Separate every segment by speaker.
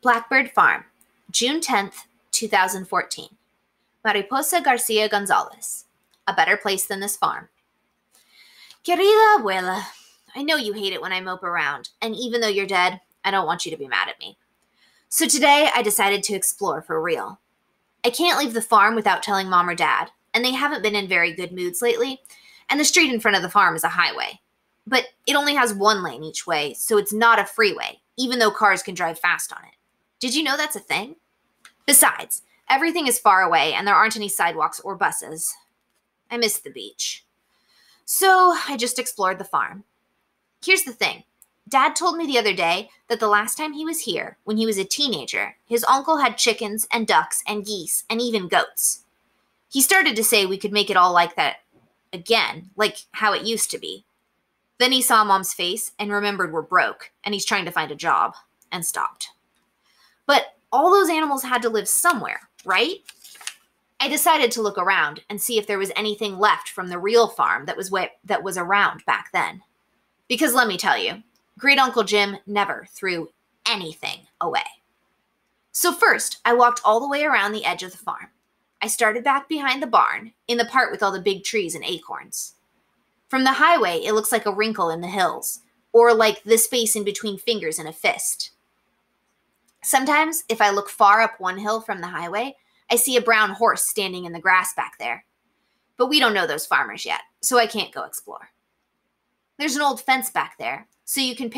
Speaker 1: Blackbird Farm, June 10th, 2014. Mariposa Garcia Gonzalez. A better place than this farm. Querida abuela, I know you hate it when I mope around, and even though you're dead, I don't want you to be mad at me. So today I decided to explore for real. I can't leave the farm without telling Mom or Dad, and they haven't been in very good moods lately, and the street in front of the farm is a highway. But it only has one lane each way, so it's not a freeway, even though cars can drive fast on it. Did you know that's a thing? Besides, everything is far away and there aren't any sidewalks or buses. I miss the beach. So I just explored the farm. Here's the thing. Dad told me the other day that the last time he was here, when he was a teenager, his uncle had chickens and ducks and geese and even goats. He started to say we could make it all like that again, like how it used to be. Then he saw Mom's face and remembered we're broke and he's trying to find a job, and stopped. But all those animals had to live somewhere, right? I decided to look around and see if there was anything left from the real farm that was around back then. Because let me tell you, Great Uncle Jim never threw anything away. So first, I walked all the way around the edge of the farm. I started back behind the barn, in the part with all the big trees and acorns. From the highway, it looks like a wrinkle in the hills, or like the space in between fingers in a fist. Sometimes, if I look far up one hill from the highway, I see a brown horse standing in the grass back there. But we don't know those farmers yet, so I can't go explore. There's an old fence back there, so you can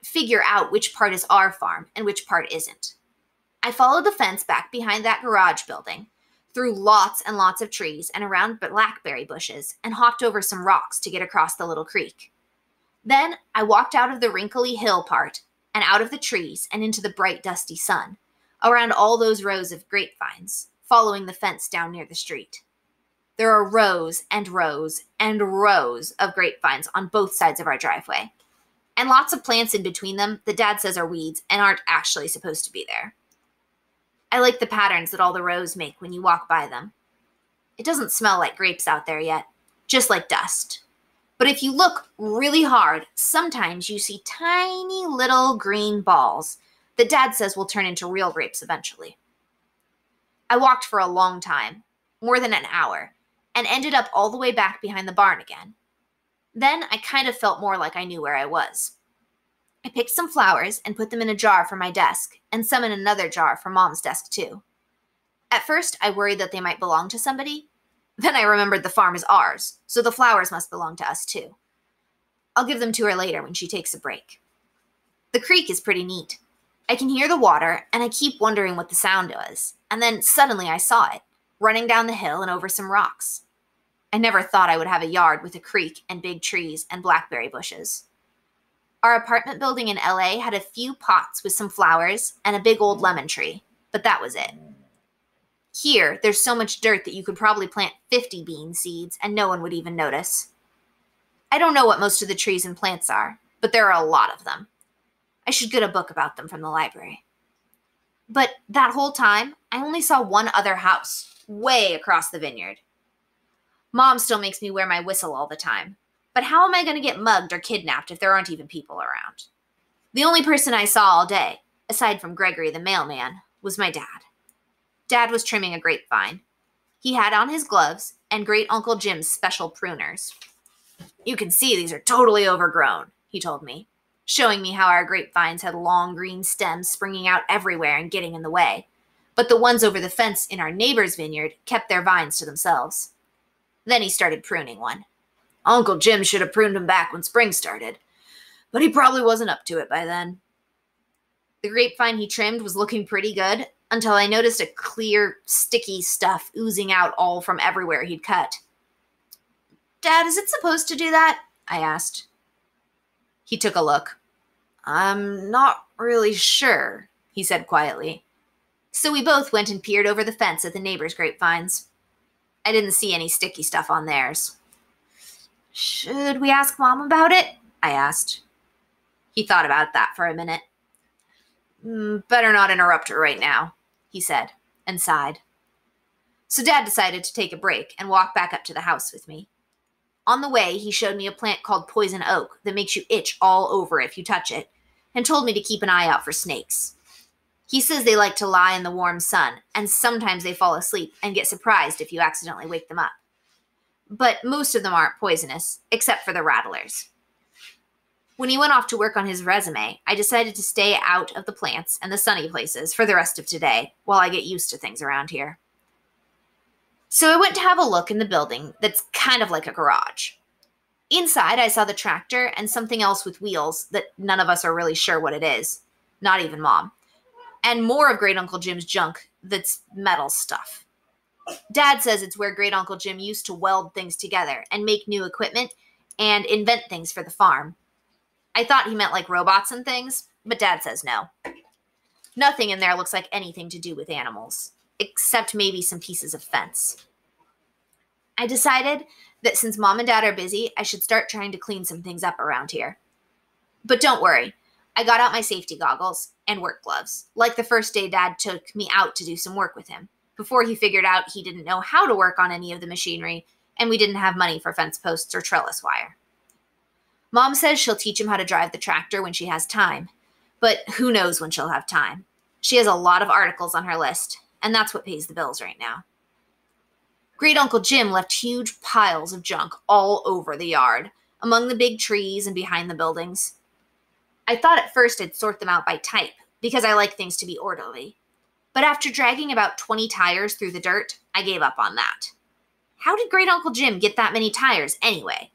Speaker 1: figure out which part is our farm and which part isn't. I followed the fence back behind that garage building, through lots and lots of trees and around blackberry bushes, and hopped over some rocks to get across the little creek. Then I walked out of the wrinkly hill part and out of the trees and into the bright, dusty sun, around all those rows of grapevines, following the fence down near the street. There are rows and rows and rows of grapevines on both sides of our driveway, and lots of plants in between them that Dad says are weeds and aren't actually supposed to be there. I like the patterns that all the rows make when you walk by them. It doesn't smell like grapes out there yet, just like dust. But if you look really hard, sometimes you see tiny little green balls that Dad says will turn into real grapes eventually. I walked for a long time, more than an hour, and ended up all the way back behind the barn again. Then I kind of felt more like I knew where I was. I picked some flowers and put them in a jar for my desk, and some in another jar for Mom's desk too. At first, I worried that they might belong to somebody. Then I remembered the farm is ours, so the flowers must belong to us too. I'll give them to her later when she takes a break. The creek is pretty neat. I can hear the water, and I keep wondering what the sound was, and then suddenly I saw it, running down the hill and over some rocks. I never thought I would have a yard with a creek and big trees and blackberry bushes. Our apartment building in LA had a few pots with some flowers and a big old lemon tree, but that was it. Here, there's so much dirt that you could probably plant 50 bean seeds and no one would even notice. I don't know what most of the trees and plants are, but there are a lot of them. I should get a book about them from the library. But that whole time, I only saw one other house, way across the vineyard. Mom still makes me wear my whistle all the time, but how am I going to get mugged or kidnapped if there aren't even people around? The only person I saw all day, aside from Gregory the mailman, was my dad. Dad was trimming a grapevine. He had on his gloves and Great Uncle Jim's special pruners. You can see these are totally overgrown, he told me, showing me how our grapevines had long green stems springing out everywhere and getting in the way, but the ones over the fence in our neighbor's vineyard kept their vines to themselves. Then he started pruning one. Uncle Jim should have pruned him back when spring started, but he probably wasn't up to it by then. The grapevine he trimmed was looking pretty good until I noticed a clear, sticky stuff oozing out all from everywhere he'd cut. Dad, is it supposed to do that? I asked. He took a look. I'm not really sure, he said quietly. So we both went and peered over the fence at the neighbor's grapevines. I didn't see any sticky stuff on theirs. Should we ask Mom about it? I asked. He thought about that for a minute. Better not interrupt her right now, he said, and sighed. So Dad decided to take a break and walk back up to the house with me. On the way, he showed me a plant called poison oak that makes you itch all over if you touch it, and told me to keep an eye out for snakes. He says they like to lie in the warm sun, and sometimes they fall asleep and get surprised if you accidentally wake them up. But most of them aren't poisonous, except for the rattlers. When he went off to work on his resume, I decided to stay out of the plants and the sunny places for the rest of today while I get used to things around here. So I went to have a look in the building that's kind of like a garage. Inside, I saw the tractor and something else with wheels that none of us are really sure what it is, not even Mom, and more of Great Uncle Jim's junk that's metal stuff. Dad says it's where Great Uncle Jim used to weld things together and make new equipment and invent things for the farm. I thought he meant like robots and things, but Dad says no. Nothing in there looks like anything to do with animals, except maybe some pieces of fence. I decided that since Mom and Dad are busy, I should start trying to clean some things up around here. But don't worry, I got out my safety goggles and work gloves, like the first day Dad took me out to do some work with him, before he figured out he didn't know how to work on any of the machinery and we didn't have money for fence posts or trellis wire. Mom says she'll teach him how to drive the tractor when she has time, but who knows when she'll have time. She has a lot of articles on her list, and that's what pays the bills right now. Great Uncle Jim left huge piles of junk all over the yard, among the big trees and behind the buildings. I thought at first I'd sort them out by type, because I like things to be orderly. But after dragging about 20 tires through the dirt, I gave up on that. How did Great Uncle Jim get that many tires anyway?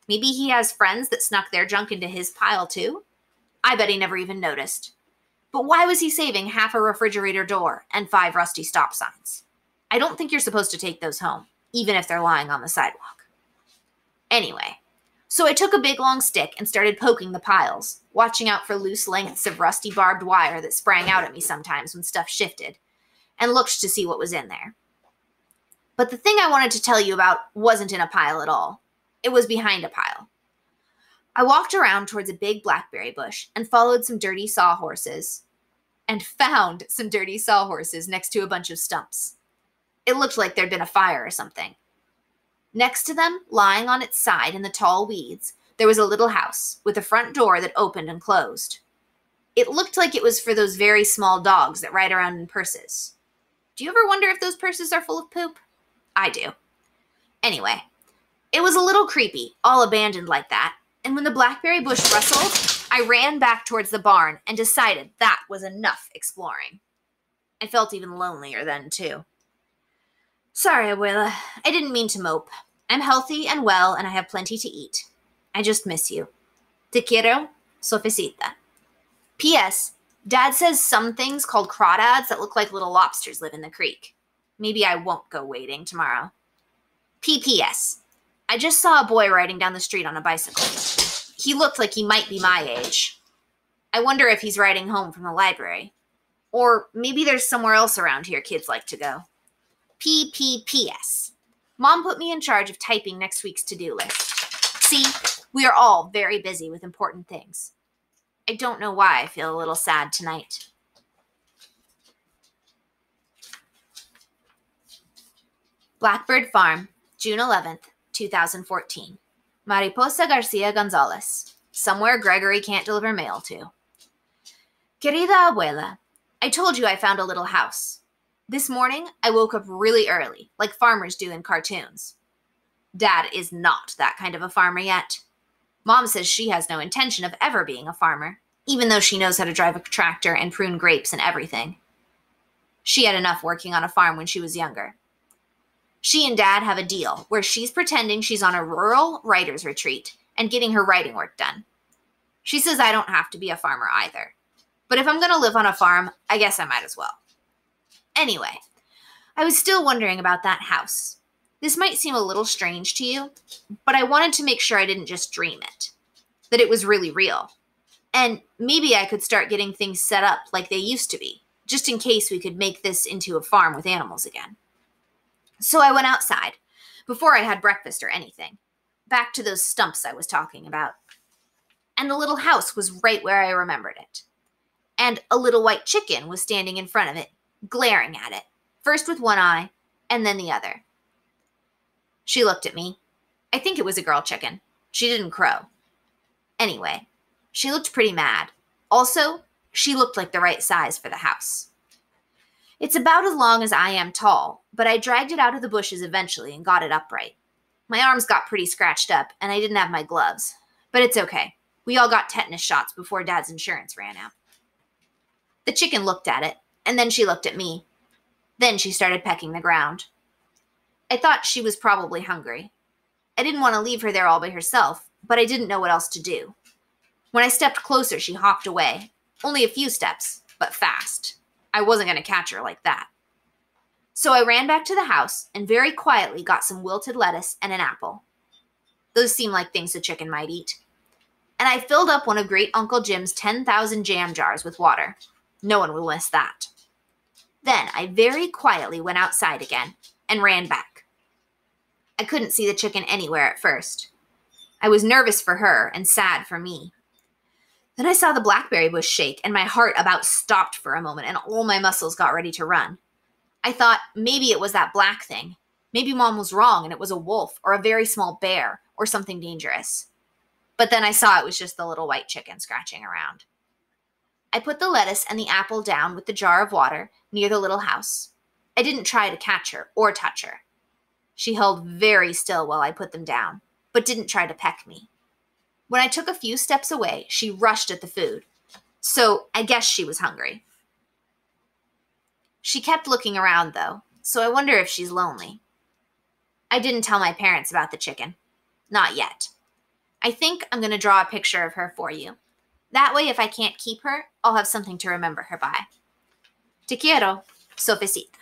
Speaker 1: Maybe he has friends that snuck their junk into his pile too? I bet he never even noticed. But why was he saving half a refrigerator door and 5 rusty stop signs? I don't think you're supposed to take those home, even if they're lying on the sidewalk. Anyway, so I took a big long stick and started poking the piles, watching out for loose lengths of rusty barbed wire that sprang out at me sometimes when stuff shifted, and looked to see what was in there. But the thing I wanted to tell you about wasn't in a pile at all. It was behind a pile. I walked around towards a big blackberry bush and followed some dirty sawhorses, and found some dirty sawhorses next to a bunch of stumps. It looked like there'd been a fire or something. Next to them, lying on its side in the tall weeds, there was a little house with a front door that opened and closed. It looked like it was for those very small dogs that ride around in purses. Do you ever wonder if those purses are full of poop? I do. Anyway, it was a little creepy, all abandoned like that, and when the blackberry bush rustled, I ran back towards the barn and decided that was enough exploring. I felt even lonelier then, too. Sorry, Abuela. I didn't mean to mope. I'm healthy and well, and I have plenty to eat. I just miss you. Te quiero, Sofisita. P.S. Dad says some things called crawdads that look like little lobsters live in the creek. Maybe I won't go wading tomorrow. P.P.S. I just saw a boy riding down the street on a bicycle. He looked like he might be my age. I wonder if he's riding home from the library. Or maybe there's somewhere else around here kids like to go. P.P.P.S. Mom put me in charge of typing next week's to-do list. See, we are all very busy with important things. I don't know why I feel a little sad tonight. Blackbird Farm, June 11th, 2014. Mariposa Garcia Gonzalez. Somewhere Gregory can't deliver mail to. Querida abuela, I told you I found a little house. This morning, I woke up really early, like farmers do in cartoons. Dad is not that kind of a farmer yet. Mom says she has no intention of ever being a farmer, even though she knows how to drive a tractor and prune grapes and everything. She had enough working on a farm when she was younger. She and Dad have a deal where she's pretending she's on a rural writer's retreat and getting her writing work done. She says I don't have to be a farmer either. But if I'm going to live on a farm, I guess I might as well. Anyway, I was still wondering about that house. This might seem a little strange to you, but I wanted to make sure I didn't just dream it, that it was really real. And maybe I could start getting things set up like they used to be, just in case we could make this into a farm with animals again. So I went outside, before I had breakfast or anything, back to those stumps I was talking about. And the little house was right where I remembered it. And a little white chicken was standing in front of it, glaring at it, first with one eye, and then the other. She looked at me. I think it was a girl chicken. She didn't crow. Anyway, she looked pretty mad. Also, She looked like the right size for the house. It's about as long as I am tall, but I dragged it out of the bushes eventually and got it upright. My arms got pretty scratched up, and I didn't have my gloves. But it's okay. We all got tetanus shots before Dad's insurance ran out. The chicken looked at it, and then she looked at me. Then she started pecking the ground. I thought she was probably hungry. I didn't want to leave her there all by herself, but I didn't know what else to do. When I stepped closer, she hopped away. Only a few steps, but fast. I wasn't going to catch her like that. So I ran back to the house and very quietly got some wilted lettuce and an apple. Those seem like things a chicken might eat. And I filled up one of Great Uncle Jim's 10,000 jam jars with water. No one will miss that. Then I very quietly went outside again and ran back. I couldn't see the chicken anywhere at first. I was nervous for her and sad for me. Then I saw the blackberry bush shake and my heart about stopped for a moment and all my muscles got ready to run. I thought maybe it was that black thing. Maybe Mom was wrong and it was a wolf or a very small bear or something dangerous. But then I saw it was just the little white chicken scratching around. I put the lettuce and the apple down with the jar of water near the little house. I didn't try to catch her or touch her. She held very still while I put them down, but didn't try to peck me. When I took a few steps away, she rushed at the food. So I guess she was hungry. She kept looking around, though, so I wonder if she's lonely. I didn't tell my parents about the chicken. Not yet. I think I'm going to draw a picture of her for you. That way, if I can't keep her, I'll have something to remember her by. Te quiero, Sofecita.